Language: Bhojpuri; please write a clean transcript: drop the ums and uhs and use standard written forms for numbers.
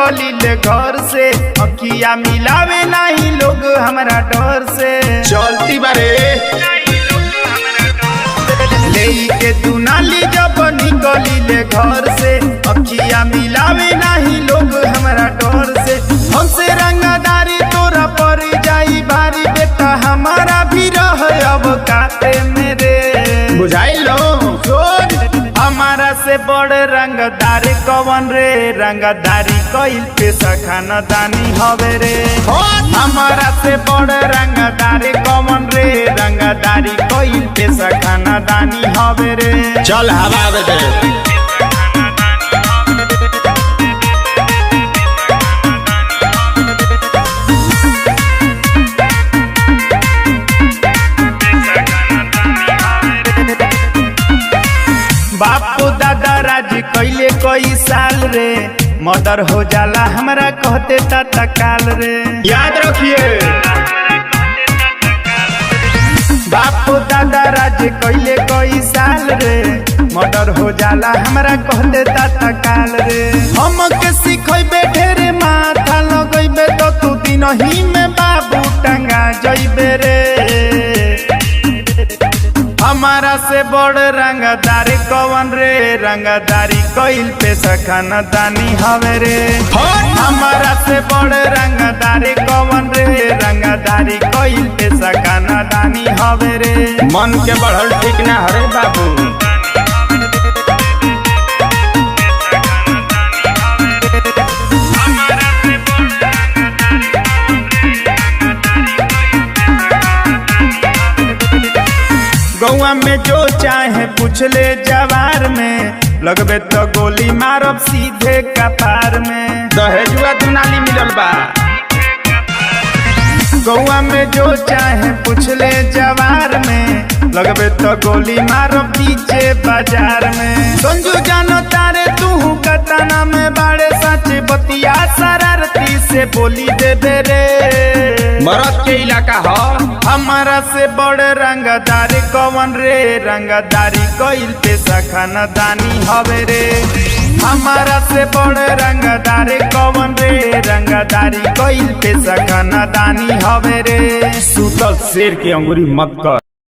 निकली ले घर से, अखिया मिलावे नहीं लोग हमारा डर से। चलती बारे लेके दुनाली जब निकली ले घर से, अखिया मिलावे नहीं लोग हमारा डर से। हमसे रंगदारी तोरा पर जाई भारी, बेटा हमारा भी रह अब काटे मेरे। बुझाई लो हमारा से बड़ रंगदार कवन रे, रंगदारी कइल पेशा खानदानी हवे रे। हमारा से बड़ रंगदार कवन रे, रंगदारी कइल पेशा खानदानी हवे रे। चल हवा दे बापू दादा राज कैले कई साल रे, मर्डर हो जाला हमरा कहते ताता काल रे। याद रखिए बापू दादा राज कैले कई साल रे, मर्डर हो जाला हमरा कहते ताता काल रे। हम के सिखैबे ढेरे माथा लगैबे तो तू दिनही में बाबू टंगा जइबे रे। हमारा से बड़ रंगदार कवन रे, रंगदारी कइल पेशा खानदानी हवे रे। हमारा से बड़ रंगदार कवन रे, रंगदारी कइल पेशा खानदानी हवे रे। मन के बढ़ल ठीक ना हरे बाबू। गौआ में जो चाहे पूछ ले जवार में, लगबे तो गोली मारब सीधे कपार में। दहेजुआ दुनाली मिलल बा। गौआ में जो चाहे पूछ ले जवार में, लगबे तो गोली मारब पीछे बाजार में। संजू जानो तारे तू कतना में बाड़े, सच बतिया शरारती से बोली दे दे रे। मरद के इलाका ह हमारा से बड़ रंगदार कवन रे, रंगदारी कइल पेशा खानदानी हवे रे। हमारा से बड़ रंगदार कवन रे, रंगदारी कइल पेशा खानदानी हवे रे। सुतल शेर के अंगुरी मत कर।